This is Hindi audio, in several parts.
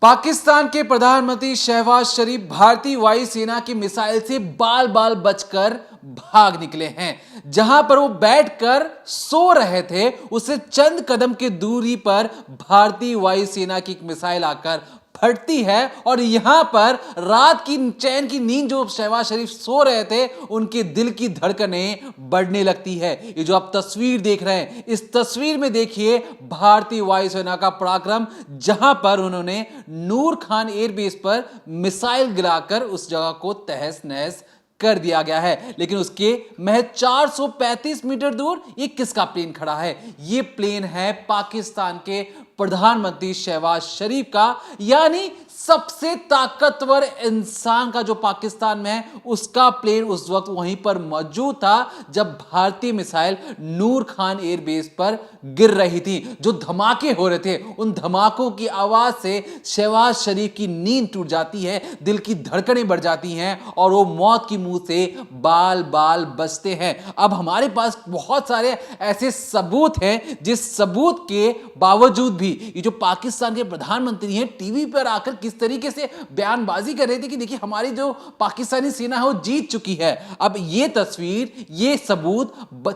पाकिस्तान के प्रधानमंत्री शहबाज शरीफ भारतीय वायुसेना की मिसाइल से बाल बाल बचकर भाग निकले हैं। जहां पर वो बैठकर सो रहे थे, उससे चंद कदम की दूरी पर भारतीय वायुसेना की एक मिसाइल आकर फटती है और यहां पर रात की चैन की नींद जो शहबाज शरीफ सो रहे थे, उनके दिल की धड़कनें बढ़ने लगती है। ये जो आप तस्वीर देख रहे हैं, इस तस्वीर में देखिए भारतीय वायुसेना का पराक्रम, जहां पर उन्होंने नूर खान एयरबेस पर मिसाइल गिराकर उस जगह को तहस नहस कर दिया गया है। लेकिन उसके महज 435 मीटर दूर ये किसका प्लेन खड़ा है? ये प्लेन है पाकिस्तान के प्रधानमंत्री शहबाज शरीफ का, यानी सबसे ताकतवर इंसान का जो पाकिस्तान में है, उसका प्लेन उस वक्त वहीं पर मौजूद था जब भारतीय मिसाइल नूर खान एयरबेस पर गिर रही थी। जो धमाके हो रहे थे, उन धमाकों की आवाज से शहबाज शरीफ की नींद टूट जाती है, दिल की धड़कनें बढ़ जाती हैं और वो मौत की मुंह से बाल बाल बचते हैं। अब हमारे पास बहुत सारे ऐसे सबूत हैं जिस सबूत के बावजूद भी ये जो पाकिस्तान के प्रधानमंत्री हैं, टीवी पर आकर किस तरीके से बयानबाजी कर रहे थे कि देखिए हमारी जो पाकिस्तानी सेना है वो जीत चुकी है। अब ये तस्वीर, ये सबूत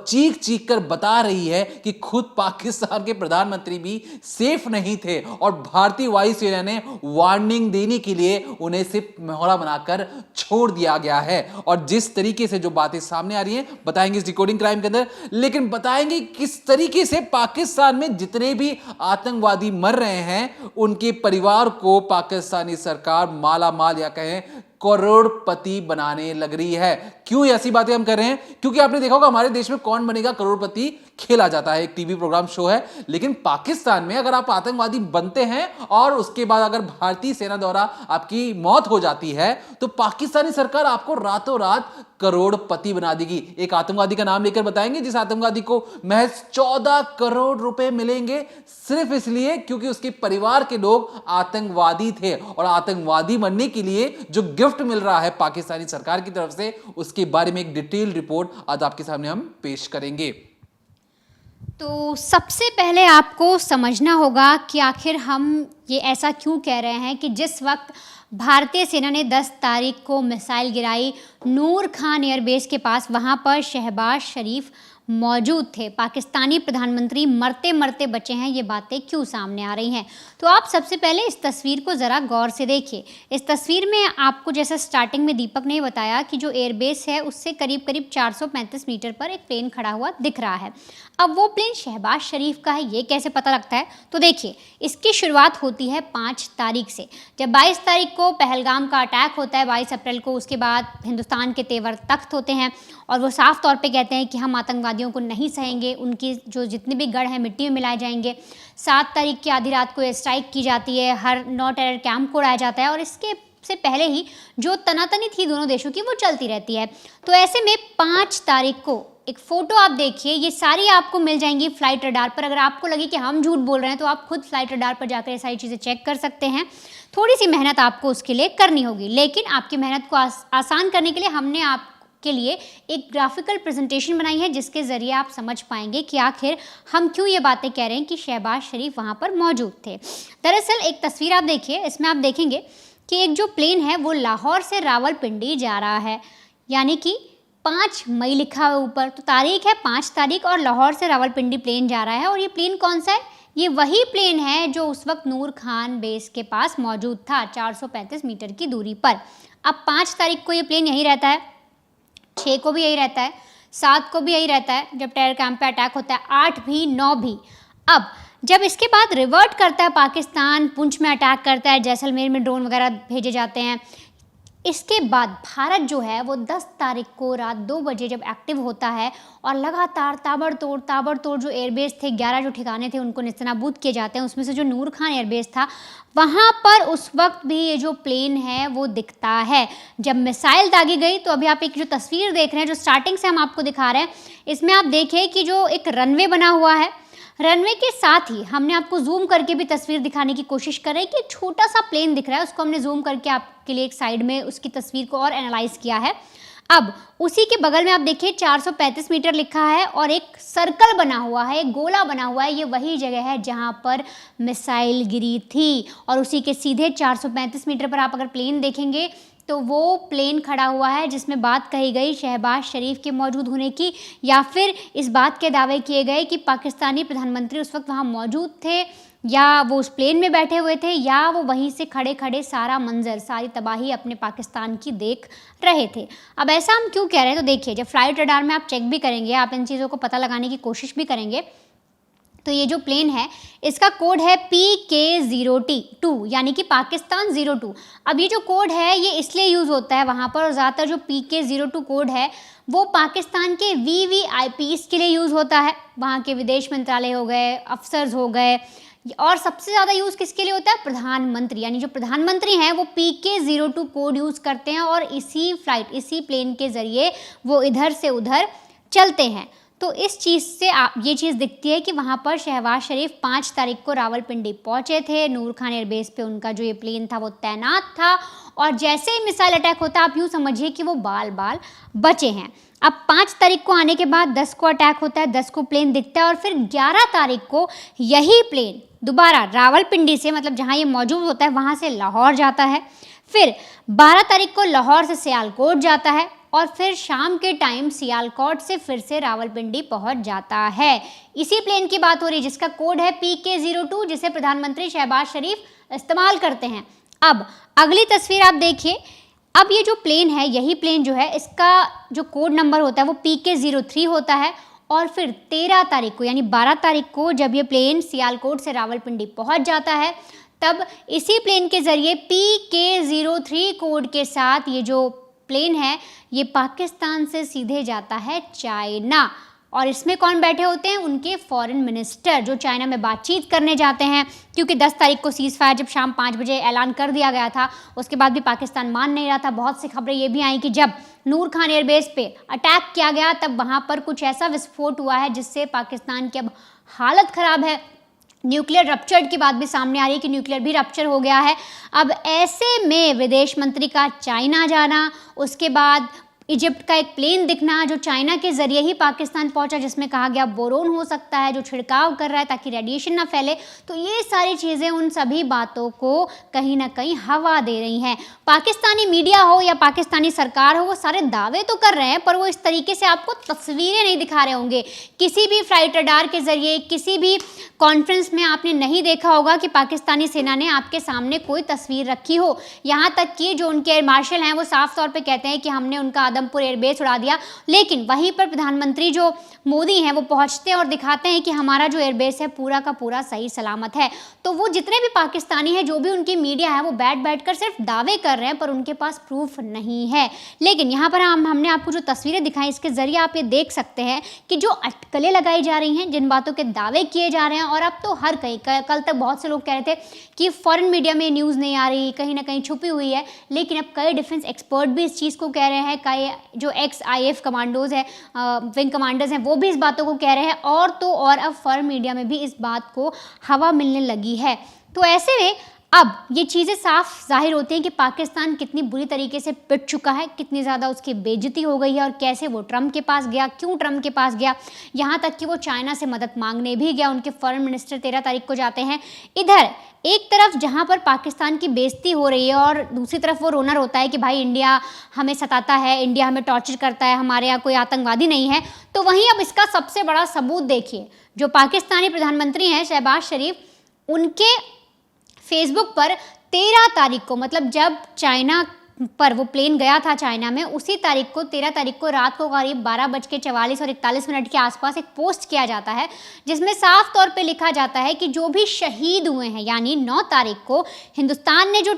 चीख चीख कर बता रही है कि खुद पाकिस्तान के प्रधानमंत्री भी सेफ नहीं थे और भारतीय वायुसेना ने वार्निंग देने के लिए उन्हें सिर्फ मोहरा बनाकर छोड़ दिया गया है। और जिस तरीके से जो बातें सामने आ रही हैं, बताएंगे इस डिकोडिंग क्राइम के अंदर, लेकिन बताएंगे किस तरीके से पाकिस्तान में जितने भी आतंकवादी मर रहे हैं, उनके परिवार को पाकिस्तानी सरकार माला माल या कहें करोड़पति बनाने लग रही है। क्यों ऐसी बातें हम कर रहे हैं? क्योंकि आपने देखा होगा हमारे देश में कौन बनेगा करोड़पति खेला जाता है, एक टीवी प्रोग्राम शो है। लेकिन पाकिस्तान में अगर आप आतंकवादी बनते हैं और उसके बाद अगर भारतीय सेना द्वारा आपकी मौत हो जाती है, तो पाकिस्तानी सरकार आपको रातों रात करोड़पति बना देगी। एक आतंकवादी का नाम लेकर बताएंगे जिस आतंकवादी को महज 14 करोड़ रुपए मिलेंगे सिर्फ इसलिए क्योंकि उसके परिवार के लोग आतंकवादी थे। और आतंकवादी बनने के लिए जो गिफ्ट मिल रहा है पाकिस्तानी सरकार की तरफ से, उसके बारे में एक डिटेल रिपोर्ट आज आपके सामने हम पेश करेंगे। तो सबसे पहले आपको समझना होगा कि आखिर हम ये ऐसा क्यों कह रहे हैं कि जिस वक्त भारतीय सेना ने 10 तारीख को मिसाइल गिराई नूर खान एयरबेस के पास, वहाँ पर शहबाज शरीफ मौजूद थे। पाकिस्तानी प्रधानमंत्री मरते मरते बचे हैं, ये बातें क्यों सामने आ रही हैं? तो आप सबसे पहले इस तस्वीर को ज़रा गौर से देखिए। इस तस्वीर में आपको, जैसा स्टार्टिंग में दीपक ने बताया, कि जो एयरबेस है उससे करीब करीब 435 मीटर पर एक प्लेन खड़ा हुआ दिख रहा है। अब वो प्लेन शहबाज शरीफ का है, ये कैसे पता लगता है? तो देखिए, इसकी शुरुआत होती है 5 तारीख से, जब 22 तारीख को पहलगाम का अटैक होता है, 22 अप्रैल को। उसके बाद हिंदुस्तान के तेवर तख्त होते हैं और वो साफ तौर पे कहते हैं कि हम आतंकवादियों को नहीं सहेंगे, उनकी जो जितने भी गढ़ हैं मिट्टी में मिलाए जाएंगे। 7 तारीख की आधी रात को एयर स्ट्राइक की जाती है, हर 9 टेरर कैंप को उड़ाया जाता है और इसके से पहले ही जो तनातनी थी दोनों देशों की वो चलती रहती है। तो ऐसे में 5 तारीख को एक फ़ोटो आप देखिए, ये सारी आपको मिल जाएंगी फ्लाइट रडार पर। अगर आपको लगे कि हम झूठ बोल रहे हैं तो आप खुद फ्लाइट रडार पर जाकर ये सारी चीज़ें चेक कर सकते हैं। थोड़ी सी मेहनत आपको उसके लिए करनी होगी, लेकिन आपकी मेहनत को आसान करने के लिए हमने आप के लिए एक ग्राफिकल प्रेजेंटेशन बनाई है, जिसके ज़रिए आप समझ पाएंगे कि आखिर हम क्यों ये बातें कह रहे हैं कि शहबाज शरीफ वहाँ पर मौजूद थे। दरअसल एक तस्वीर आप देखिए, इसमें आप देखेंगे कि एक जो प्लेन है वो लाहौर से रावलपिंडी जा रहा है, यानी कि 5 मई लिखा है ऊपर, तो तारीख है 5 तारीख और लाहौर से रावलपिंडी प्लेन जा रहा है। और ये प्लेन कौन सा है? ये वही प्लेन है जो उस वक्त नूर खान बेस के पास मौजूद था, 435 मीटर की दूरी पर। अब 5 तारीख को ये प्लेन यहीं रहता है, 6 को भी यही रहता है, 7 को भी यही रहता है जब टेरर कैंप पे अटैक होता है, 8 भी, 9 भी। अब जब इसके बाद रिवर्ट करता है पाकिस्तान, पुंछ में अटैक करता है, जैसलमेर में ड्रोन वगैरह भेजे जाते हैं, इसके बाद भारत जो है वो 10 तारीख को रात 2 बजे जब एक्टिव होता है और लगातार ताबड़तोड़ जो एयरबेस थे, 11 जो ठिकाने थे उनको नेस्तनाबूद किए जाते हैं। उसमें से जो नूर खान एयरबेस था, वहाँ पर उस वक्त भी ये जो प्लेन है वो दिखता है। जब मिसाइल दागी गई तो अभी आप एक जो तस्वीर देख रहे हैं, जो स्टार्टिंग से हम आपको दिखा रहे हैं, इसमें आप देखिए कि जो एक रनवे बना हुआ है, रनवे के साथ ही हमने आपको जूम करके भी तस्वीर दिखाने की कोशिश कर रहे हैं कि एक छोटा सा प्लेन दिख रहा है, उसको हमने जूम करके आपके लिए एक साइड में उसकी तस्वीर को और एनालाइज किया है। अब उसी के बगल में आप देखिए 435 मीटर लिखा है और एक सर्कल बना हुआ है, एक गोला बना हुआ है। ये वही जगह है जहां पर मिसाइल गिरी थी और उसी के सीधे 435 मीटर पर आप अगर प्लेन देखेंगे तो वो प्लेन खड़ा हुआ है जिसमें बात कही गई शहबाज शरीफ के मौजूद होने की, या फिर इस बात के दावे किए गए कि पाकिस्तानी प्रधानमंत्री उस वक्त वहाँ मौजूद थे, या वो उस प्लेन में बैठे हुए थे, या वो वहीं से खड़े खड़े सारा मंजर, सारी तबाही अपने पाकिस्तान की देख रहे थे। अब ऐसा हम क्यों कह रहे हैं, तो देखिए जब फ्लाइट रडार में आप चेक भी करेंगे, आप इन चीज़ों को पता लगाने की कोशिश भी करेंगे, तो ये जो प्लेन है इसका कोड है PK02 यानी कि पाकिस्तान 02। अब ये जो कोड है ये इसलिए यूज़ होता है वहाँ पर, और ज़्यादातर जो PK02 कोड है वो पाकिस्तान के VVIPs के लिए यूज़ होता है, वहाँ के विदेश मंत्रालय हो गए, अफसर्स हो गए, और सबसे ज़्यादा यूज़ किसके लिए होता है, प्रधानमंत्री, यानी जो प्रधानमंत्री हैं वो PK02 कोड यूज़ करते हैं और इसी फ्लाइट, इसी प्लेन के ज़रिए वो इधर से उधर चलते हैं। तो इस चीज़ से आप ये चीज़ दिखती है कि वहाँ पर शहबाज शरीफ 5 तारीख को रावलपिंडी पहुँचे थे, नूर खान एयरबेस पे उनका जो ये प्लेन था वो तैनात था, और जैसे ही मिसाइल अटैक होता आप यूँ समझिए कि वो बाल बाल बचे हैं। अब 5 तारीख को आने के बाद 10 को अटैक होता है, 10 को प्लेन दिखता है, और फिर 11 तारीख को यही प्लेन दोबारा रावलपिंडी से, मतलब जहाँ ये मौजूद होता है वहाँ से लाहौर जाता है, फिर 12 तारीख को लाहौर से सियालकोट जाता है, और फिर शाम के टाइम सियालकोट से फिर से रावलपिंडी पहुंच जाता है। इसी प्लेन की बात हो रही है जिसका कोड है PK02, जिसे प्रधानमंत्री शहबाज शरीफ इस्तेमाल करते हैं। अब अगली तस्वीर आप देखिए, अब ये जो प्लेन है, यही प्लेन जो है इसका जो कोड नंबर होता है वो PK03 होता है, और फिर 13 तारीख को यानी 12 तारीख को जब ये प्लेन सियालकोट से रावलपिंडी पहुंच जाता है, तब इसी प्लेन के ज़रिए PK03 कोड के साथ ये जो प्लेन है ये पाकिस्तान से सीधे जाता है चाइना, और इसमें कौन बैठे होते हैं, उनके फॉरेन मिनिस्टर, जो चाइना में बातचीत करने जाते हैं, क्योंकि 10 तारीख को सीज़ फायर जब शाम 5 बजे ऐलान कर दिया गया था, उसके बाद भी पाकिस्तान मान नहीं रहा था। बहुत सी खबरें ये भी आई कि जब नूर खान एयरबेस पे अटैक किया गया तब वहाँ पर कुछ ऐसा विस्फोट हुआ है जिससे पाकिस्तान की अब हालत ख़राब है। न्यूक्लियर रप्चर की बात भी सामने आ रही है कि न्यूक्लियर भी रप्चर हो गया है। अब ऐसे में विदेश मंत्री का चाइना जाना, उसके बाद इजिप्ट का एक प्लेन दिखना जो चाइना के ज़रिए ही पाकिस्तान पहुंचा, जिसमें कहा गया बोरोन हो सकता है जो छिड़काव कर रहा है ताकि रेडिएशन ना फैले, तो ये सारी चीज़ें उन सभी बातों को कहीं ना कहीं हवा दे रही हैं। पाकिस्तानी मीडिया हो या पाकिस्तानी सरकार हो, वो सारे दावे तो कर रहे हैं पर वो इस तरीके से आपको तस्वीरें नहीं दिखा रहे होंगे। किसी भी फ्लाइट रडार के ज़रिए, किसी भी कॉन्फ्रेंस में आपने नहीं देखा होगा कि पाकिस्तानी सेना ने आपके सामने कोई तस्वीर रखी हो। यहाँ तक कि जो उनके एयर मार्शल हैं वो साफ तौर पे कहते हैं कि हमने उनका आदमपुर एयरबेस उड़ा दिया, लेकिन वहीं पर प्रधानमंत्री जो मोदी हैं वो पहुँचते हैं और दिखाते हैं कि हमारा जो एयरबेस है पूरा का पूरा सही सलामत है। तो वो जितने भी पाकिस्तानी हैं, जो भी उनकी मीडिया है, वो बैठ कर सिर्फ दावे कर रहे हैं पर उनके पास प्रूफ नहीं है। लेकिन यहाँ पर हमने आपको जो तस्वीरें दिखाई, इसके ज़रिए आप ये देख सकते हैं कि जो अटकलें लगाई जा रही हैं, जिन बातों के दावे किए जा रहे हैं, और अब तो हर कहीं, कल तक बहुत से लोग कह रहे थे कि फॉरेन मीडिया में न्यूज़ नहीं आ रही, कहीं ना कहीं छुपी हुई है, लेकिन अब कई डिफेंस एक्सपर्ट भी इस चीज़ को कह रहे हैं, कई जो XIF कमांडोज हैं, विंग कमांडर्स हैं, वो भी इस बातों को कह रहे हैं, और तो और अब फॉरेन मीडिया में भी इस बात को हवा मिलने लगी है। तो ऐसे में अब ये चीज़ें साफ जाहिर होती हैं कि पाकिस्तान कितनी बुरी तरीके से पिट चुका है, कितनी ज़्यादा उसकी बेइज्जती हो गई है, और कैसे वो ट्रंप के पास गया, क्यों ट्रंप के पास गया, यहाँ तक कि वो चाइना से मदद मांगने भी गया। उनके फॉरेन मिनिस्टर 13 तारीख को जाते हैं। इधर एक तरफ जहाँ पर पाकिस्तान की बेइज्जती हो रही है और दूसरी तरफ वो रोना रोता है कि भाई इंडिया हमें सताता है, इंडिया हमें टॉर्चर करता है, हमारे यहाँ कोई आतंकवादी नहीं है। तो वहीं अब इसका सबसे बड़ा सबूत देखिए, जो पाकिस्तानी प्रधानमंत्री हैं शहबाज शरीफ, उनके फेसबुक पर 13 तारीख को, मतलब जब चाइना पर वो प्लेन गया था चाइना में, उसी तारीख को 13 तारीख को रात को करीब 12:44 और 41 मिनट के आसपास एक पोस्ट किया जाता है जिसमें साफ तौर पे लिखा जाता है कि जो भी शहीद हुए हैं, यानी 9 तारीख को हिंदुस्तान ने जो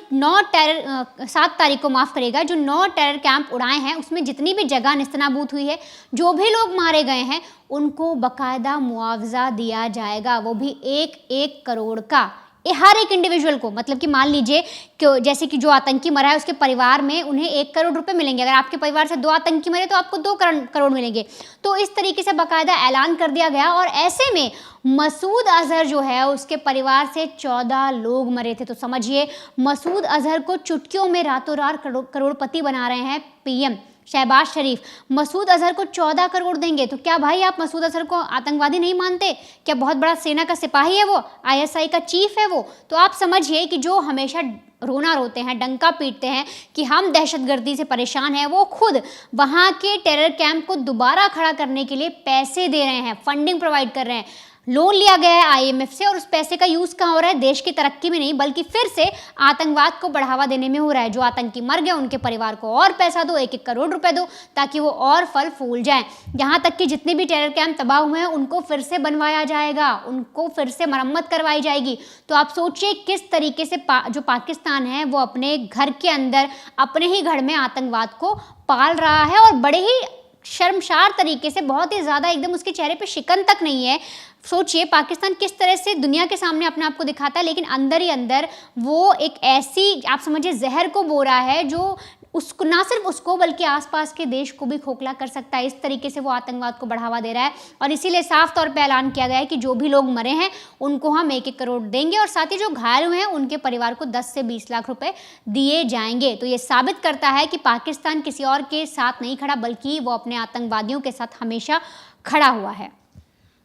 7 तारीख को माफ़ करेगा, जो 9 टेरर कैंप उड़ाए हैं, उसमें जितनी भी जगह निस्तनाबूद हुई है, जो भी लोग मारे गए हैं, उनको बाकायदा मुआवजा दिया जाएगा, वो भी 1-1 करोड़ का, हर एक इंडिविजुअल को। मतलब कि मान लीजिए कि जैसे कि जो आतंकी मरा है उसके परिवार में उन्हें 1 करोड़ रुपए मिलेंगे, अगर आपके परिवार से 2 आतंकी मरे तो आपको 2 करोड़ मिलेंगे। तो इस तरीके से बाकायदा ऐलान कर दिया गया। और ऐसे में मसूद अजहर जो है उसके परिवार से 14 लोग मरे थे। तो समझिए मसूद अजहर को चुटकियों में रातों रात करोड़पति बना रहे हैं PM शहबाज शरीफ मसूद अजहर को 14 करोड़ देंगे। तो क्या भाई आप मसूद अजहर को आतंकवादी नहीं मानते? क्या बहुत बड़ा सेना का सिपाही है वो, आईएसआई का चीफ है वो? तो आप समझिए कि जो हमेशा रोना रोते हैं, डंका पीटते हैं कि हम दहशतगर्दी से परेशान हैं, वो खुद वहाँ के टेरर कैंप को दोबारा खड़ा करने के लिए पैसे दे रहे हैं, फंडिंग प्रोवाइड कर रहे हैं। लोन लिया गया है आईएमएफ से और उस पैसे का यूज़ कहाँ हो रहा है? देश की तरक्की में नहीं, बल्कि फिर से आतंकवाद को बढ़ावा देने में हो रहा है। जो आतंकी मर गए उनके परिवार को और पैसा दो, 1-1 करोड़ रुपए दो, ताकि वो और फल फूल जाएं। यहाँ तक कि जितने भी टेरर कैंप तबाह हुए हैं उनको फिर से बनवाया जाएगा, उनको फिर से मरम्मत करवाई जाएगी। तो आप सोचिए किस तरीके से जो पाकिस्तान है वो अपने घर के अंदर, अपने ही घर में आतंकवाद को पाल रहा है, और बड़े ही शर्मसार तरीके से, बहुत ही ज़्यादा, एकदम उसके चेहरे पे शिकन तक नहीं है। सोचिए पाकिस्तान किस तरह से दुनिया के सामने अपने आप को दिखाता है, लेकिन अंदर ही अंदर वो एक ऐसी, आप समझिए, जहर को बो रहा है जो उसको, ना सिर्फ उसको बल्कि आसपास के देश को भी खोखला कर सकता है। इस तरीके से वो आतंकवाद को बढ़ावा दे रहा है, और इसीलिए साफ तौर पे ऐलान किया गया है कि जो भी लोग मरे हैं उनको हम 1-1 करोड़ देंगे, और साथ ही जो घायल हुए हैं उनके परिवार को 10 से 20 लाख रुपए दिए जाएंगे। तो ये साबित करता है कि पाकिस्तान किसी और के साथ नहीं खड़ा, बल्कि वो अपने आतंकवादियों के साथ हमेशा खड़ा हुआ है।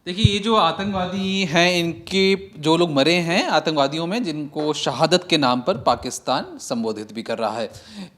देखिए, ये जो आतंकवादी हैं, इनके जो लोग मरे हैं आतंकवादियों में, जिनको शहादत के नाम पर पाकिस्तान संबोधित भी कर रहा है,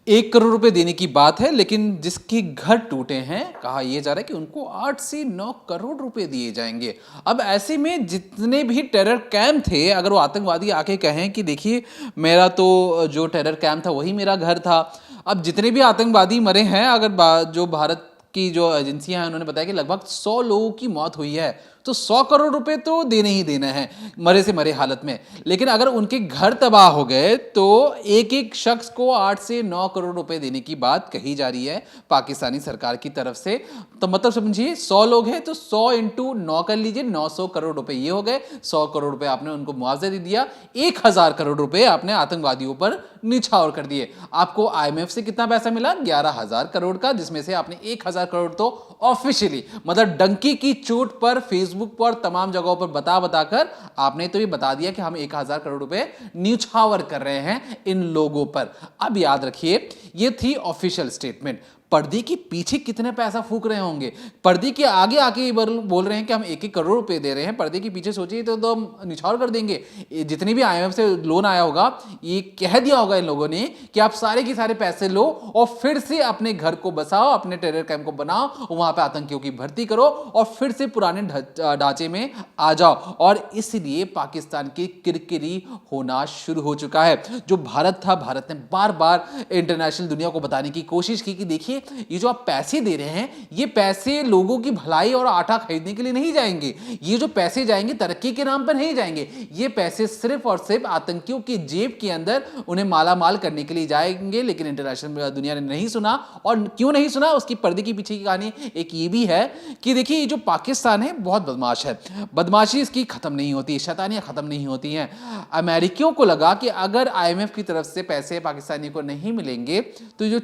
1 करोड़ रुपए देने की बात है, लेकिन जिसके घर टूटे हैं, कहा यह जा रहा है कि उनको 8 से 9 करोड़ रुपए दिए जाएंगे। अब ऐसे में जितने भी टेरर कैंप थे, अगर वो आतंकवादी आके कहें कि देखिए मेरा तो जो टेरर कैंप था वही मेरा घर था, अब जितने भी आतंकवादी मरे हैं, अगर जो भारत की जो एजेंसियां हैं उन्होंने बताया कि लगभग 100 लोगों की मौत हुई है, तो 100 करोड़ रुपए तो देने ही देने हैं मरे से मरे हालत में। लेकिन अगर उनके घर तबाह हो गए तो एक एक शख्स को 8 से 9 करोड़ रुपए देने की बात कही जा रही है पाकिस्तानी सरकार की तरफ से। तो मतलब समझिए 100 लोग हैं तो 100 इंटू 9 कर लीजिए, 900 करोड़ रुपए ये हो गए। 100 करोड़ रुपए आपने उनको मुआवजा दे दिया, 1000 करोड़ रुपए आपने आतंकवादियों पर निछावर कर दिए। आपको आईएमएफ से कितना पैसा मिला? 11,000 करोड़ का, जिसमें से आपने 1000 करोड़ तो ऑफिशियली, मतलब डंकी की चोट पर फेसबुक पर तमाम जगहों पर बताकर आपने तो ये बता दिया कि हम 1000 करोड़ रुपए न्यूछावर कर रहे हैं इन लोगों पर। अब याद रखिए, ये थी ऑफिशियल स्टेटमेंट। पर्दे के पीछे कितने पैसा फूक रहे होंगे, पर्दे के आगे आके बोल रहे हैं कि हम 1-1 करोड़ रुपए दे रहे हैं, पर्दे के पीछे सोचिए तो हम निछावर कर देंगे। जितनी भी आईएमएफ से लोन आया होगा, ये कह दिया होगा इन लोगों ने कि आप सारे के सारे पैसे लो और फिर से अपने घर को बसाओ, अपने टेरर कैंप को बनाओ, वहां पे आतंकियों की भर्ती करो और फिर से पुराने ढांचे में आ जाओ। और इसलिए पाकिस्तान की किरकिरी होना शुरू हो चुका है। जो भारत था, भारत ने बार बार इंटरनेशनल दुनिया को बताने की कोशिश की कि देखिए, ये जो आप पैसे दे रहे हैं, ये पैसे लोगों की भलाई और आटा खरीदने के लिए नहीं जाएंगे। ये जो पैसे जाएंगे तरक्की के नाम पर नहीं जाएंगे, ये पैसे सिर्फ और सिर्फ आतंकियों की जेब के अंदर उन्हें माला माल करने के लिए जाएंगे। लेकिन इंटरनेशनल दुनिया ने नहीं सुना। और क्यों नहीं सुना, उसकी पर्दे के पीछे की कहानी एक ये भी है कि देखिए, ये जो पाकिस्तान है बहुत बदमाश है, बदमाशी इसकी खत्म नहीं होती, शैतानियां खत्म नहीं होती हैं। अमेरिकियों को लगा कि अगर आईएमएफ की तरफ से पैसे पाकिस्तानी को नहीं मिलेंगे तो जो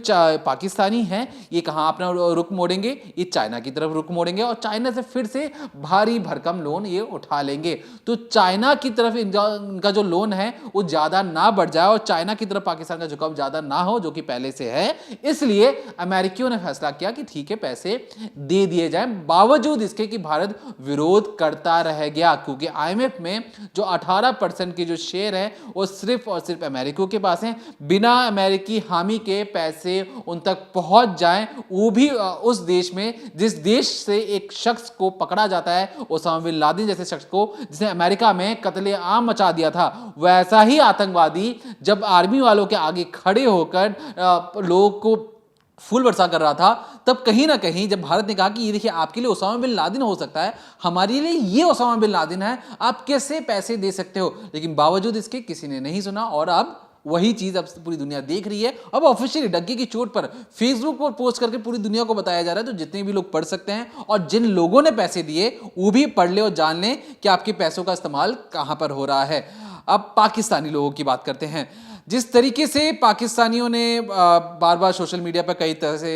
पाकिस्तानी हैं ये कहां अपना रुख मोड़ेंगे, ये चाइना की तरफ रुख मोड़ेंगे और चाइना से फिर से भारी भरकम लोन ये उठा लेंगे। तो चाइना की तरफ इनका जो लोन है वो ज्यादा ना बढ़ जाए और चाइना की तरफ पाकिस्तान का झुकाव ज्यादा ना हो, जो कि पहले से है। इसलिए अमेरिकियों ने फैसला किया कि ठीक है, पैसे दे दिए जाएं, बावजूद इसके कि भारत विरोध करता रह गया, क्योंकि आईएमएफ में जो 18% के जो शेयर है वो सिर्फ और सिर्फ अमेरिकियों के पास हैं। बिना अमेरिकी हामी के पैसे उन तक पहुंच जाएं, वो भी उस देश में जिस देश से एक शख्स को पकड़ा जाता है, ओसामा बिन लादेन जैसे शख्स को, जिसने अमेरिका में कत्ले आम मचा दिया था, वैसा ही आतंकवादी जब आर्मी वालों के आगे खड़े होकर लोगों को फूल बरसा कर रहा था, तब कहीं ना कहीं जब भारत ने कहा कि ये देखिए, आपके लिए ओसामा बिन लादेन हो सकता है, हमारे लिए ये ओसामा बिन लादेन है, आप कैसे पैसे दे सकते हो, लेकिन बावजूद इसके किसी ने नहीं सुना। और अब वही चीज अब पूरी दुनिया देख रही है। अब ऑफिशियली डग्गे की चोट पर फेसबुक पर पोस्ट करके पूरी दुनिया को बताया जा रहा है। तो जितने भी लोग पढ़ सकते हैं और जिन लोगों ने पैसे दिए वो भी पढ़ ले और जान लें कि आपके पैसों का इस्तेमाल कहां पर हो रहा है। अब पाकिस्तानी लोगों की बात करते हैं। जिस तरीके से पाकिस्तानियों ने बार बार सोशल मीडिया पर कई तरह से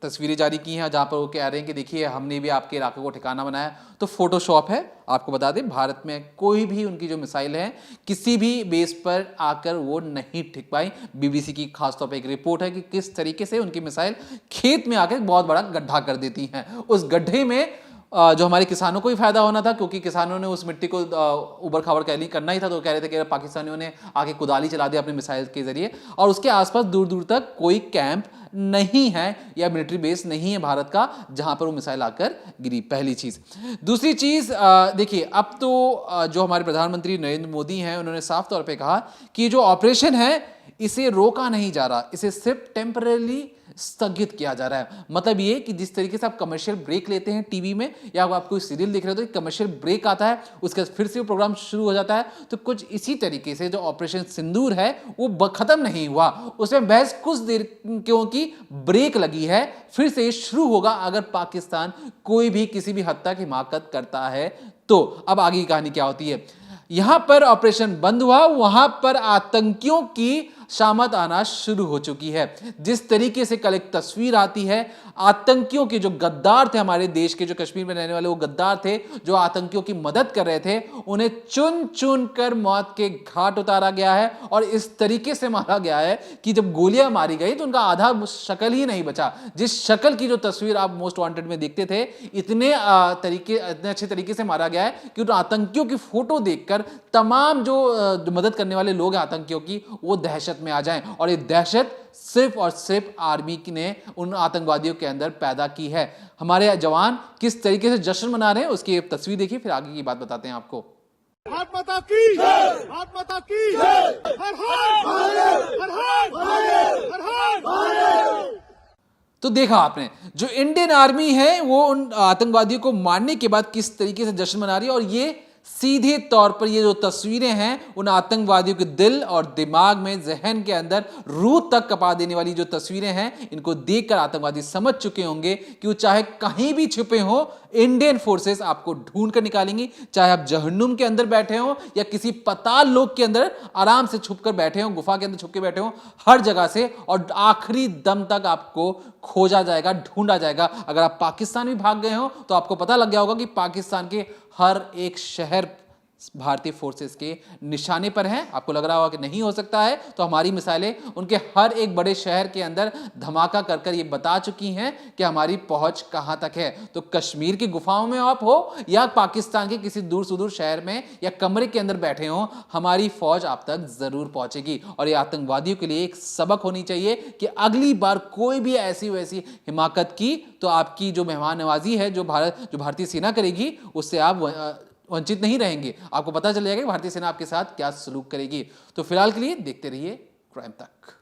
तस्वीरें जारी की हैं जहां पर वो कह रहे हैं कि देखिए हमने भी आपके इलाके को ठिकाना बनाया, तो फोटोशॉप है। आपको बता दें भारत में कोई भी उनकी जो मिसाइल है किसी भी बेस पर आकर वो नहीं ठिक पाई। बीबीसी की खासतौर पर एक रिपोर्ट है कि किस तरीके से उनकी मिसाइल खेत में आकर बहुत बड़ा गड्ढा कर देती हैं। उस गड्ढे में जो हमारे किसानों को ही फायदा होना था, क्योंकि किसानों ने उस मिट्टी को उबड़ खाबड़ करना ही था, तो कह रहे थे कि पाकिस्तानियों ने आके कुदाली चला दिया अपने मिसाइल के जरिए, और उसके आसपास दूर दूर तक कोई कैंप नहीं है या मिलिट्री बेस नहीं है भारत का जहां पर वो मिसाइल आकर गिरी। पहली चीज। दूसरी चीज, देखिए अब तो जो हमारे प्रधानमंत्री नरेंद्र मोदी हैं उन्होंने साफ तौर पे कहा कि जो ऑपरेशन है इसे रोका नहीं जा रहा, इसे सिर्फ टेम्पररी स्थगित किया जा रहा है। मतलब ये कि जिस तरीके से आप कमर्शियल ब्रेक लेते हैं टीवी में या आप कोई सीरियल देख रहे हो तो कमर्शियल ब्रेक आता है, उसके बाद फिर से वो प्रोग्राम शुरू हो जाता है, तो कुछ इसी तरीके से जो ऑपरेशन सिंदूर है वो खत्म नहीं हुआ, उसमें बहस कुछ देर क्योंकि ब्रेक लगी है, फिर से शुरू होगा अगर पाकिस्तान कोई भी किसी भी हद तक हिमाकत करता है तो। अब आगे की कहानी क्या होती है। यहां पर ऑपरेशन बंद हुआ, वहां पर आतंकियों की शामत आना शुरू हो चुकी है। जिस तरीके से कल एक तस्वीर आती है, आतंकियों के जो गद्दार थे, हमारे देश के जो कश्मीर में रहने वाले वो गद्दार थे जो आतंकियों की मदद कर रहे थे, उन्हें चुन चुन कर मौत के घाट उतारा गया है और इस तरीके से मारा गया है कि जब गोलियां मारी गई तो उनका आधा शक्ल ही नहीं बचा। जिस शक्ल की जो तस्वीर आप मोस्ट वांटेड में देखते थे, इतने अच्छे तरीके से मारा गया है कि उन आतंकियों की फोटो देखकर तमाम जो मदद करने वाले लोग हैं आतंकियों की, वो दहशत में आ जाएं। और ये दहशत सिर्फ और सिर्फ आर्मी ने उन आतंकवादियों के अंदर पैदा की है। हमारे जवान किस तरीके से जश्न मना रहे हैं उसकी एक तस्वीर देखिए, फिर आगे की बात बताते हैं आपको। भारत माता की जय, भारत माता की जय, हर हर महादेव, हर हर महादेव, हर हर महादेव। तो देखा आपने, जो इंडियन आर्मी है वो उन आतंकवादियों को मारने के बाद किस तरीके से जश्न मना रही है, और ये सीधे तौर पर ये जो तस्वीरें हैं उन आतंकवादियों के दिल और दिमाग में, जहन के अंदर रूह तक कपा देने वाली जो तस्वीरें हैं, इनको देखकर आतंकवादी समझ चुके होंगे कि वो चाहे कहीं भी छुपे हो, इंडियन फोर्सेस आपको ढूंढ कर निकालेंगी। चाहे आप जहन्नुम के अंदर बैठे हो या किसी पाताल लोक के अंदर आराम से छुपकर बैठे हो, गुफा के अंदर छुप के बैठे हो, हर जगह से और आखिरी दम तक आपको खोजा जाएगा, ढूंढा जाएगा। अगर आप पाकिस्तान भी भाग गए हो तो आपको पता लग गया होगा कि पाकिस्तान के हर एक शहर भारतीय फोर्सेस के निशाने पर हैं। आपको लग रहा होगा कि नहीं हो सकता है, तो हमारी मिसाइलें उनके हर एक बड़े शहर के अंदर धमाका कर कर ये बता चुकी हैं कि हमारी पहुंच कहां तक है। तो कश्मीर की गुफाओं में आप हो या पाकिस्तान के किसी दूर सुदूर शहर में या कमरे के अंदर बैठे हो, हमारी फौज आप तक जरूर पहुंचेगी। और ये आतंकवादियों के लिए एक सबक होनी चाहिए कि अगली बार कोई भी ऐसी वैसी हिमाकत की तो आपकी जो मेहमान नवाजी है जो भारतीय सेना करेगी, उससे आप वंचित नहीं रहेंगे। आपको पता चल जाएगा कि भारतीय सेना आपके साथ क्या सलूक करेगी। तो फिलहाल के लिए देखते रहिए क्राइम तक।